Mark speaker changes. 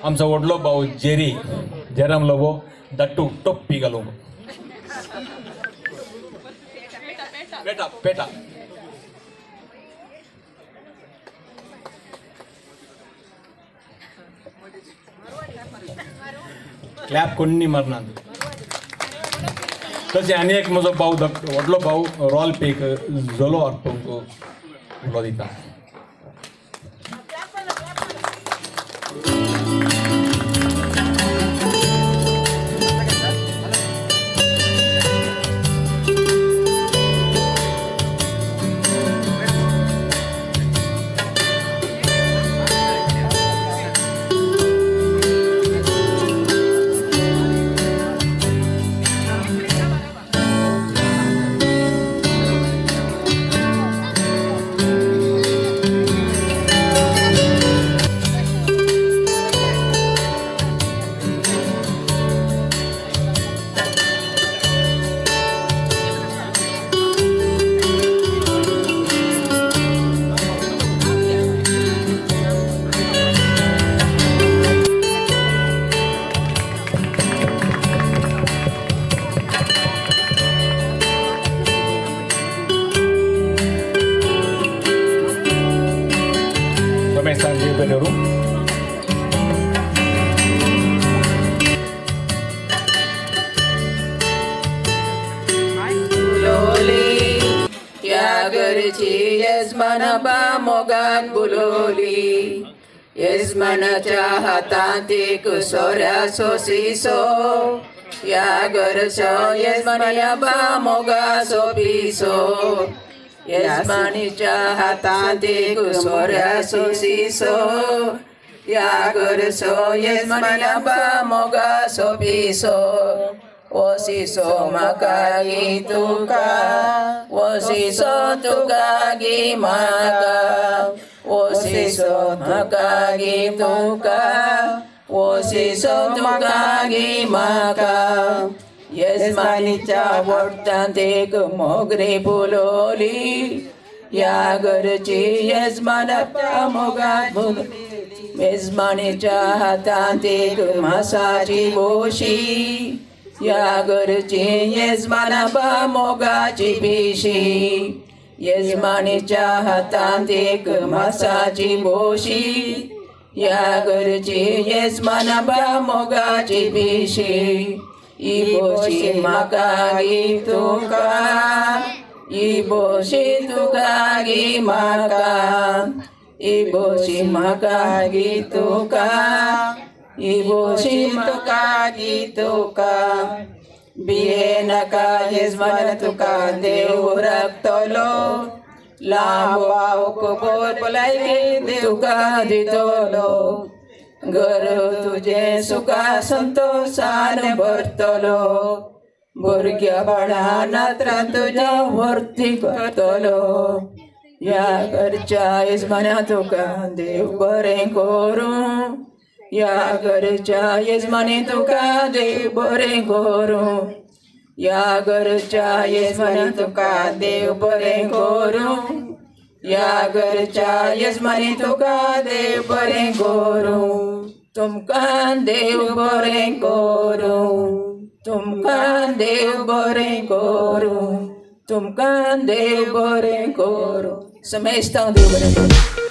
Speaker 1: आमचा वडलो भाऊ जेरी जन्मलो वो दट्टू टोप्पी घालून पेटा पेटा क्लॅप कोणी मारणार तसे आणि एक म्हजो भाऊ व्हडलो भाऊ रॉल पेक जोलो अर्पण दिता
Speaker 2: घरची यजमानाबा मोगान बुलोली यजमानाच्या हातात एक सोऱ्या सोसीसो या घरचो यजमानाबा मोगा सोपीसो यजमानीच्या हातात एक सोऱ्या सोसीसो या घरचो यजमानाबा मोगा सोपीसो ओसीसो म्हाका गी तुका ओसीसो तुका गी म्हाका ओसीसो म्हाका गी तुका ओसीसो तुका गी म्हाका यजमानीच्या वट्टांत एक मोगरी फुलोली या घरची यजमानाच्या मोगान फुलोली यजमानीच्या हातांत एक मासाची बोशी या घरची यजमानाबा मोगाची पिशी यजमानीच्या हातांत एक मासाची बोशी या घरची यजमानाबा मोगाची पिशी ई बोशी म्हाका गी तुका ई बोशी तुका गी म्हाका ई बोशी म्हाका गी तुका ई बोशी तुका गी तुका बिये नाका यजमान तुका देव राखतलो लांब वावक बोर भलायकी तुका दितलो घर तुझे सुखा संतोषान भरतलो भुरग्या बाळा नात्रां तुज्या व्हरती करतलो या घरच्या यजमाना तुका देव बरें करूं या घरच्या यजमानी तुका देव बरें करूं या घरच्या यजमानी तुका देव बरें करूं या घरच्या यजमानी तुका देव बरें करूं तुमकां देव बरें करूं तुमकां देव बरें करूं तुमकां देव बरें करूं समेस्तांक देव बरें करूं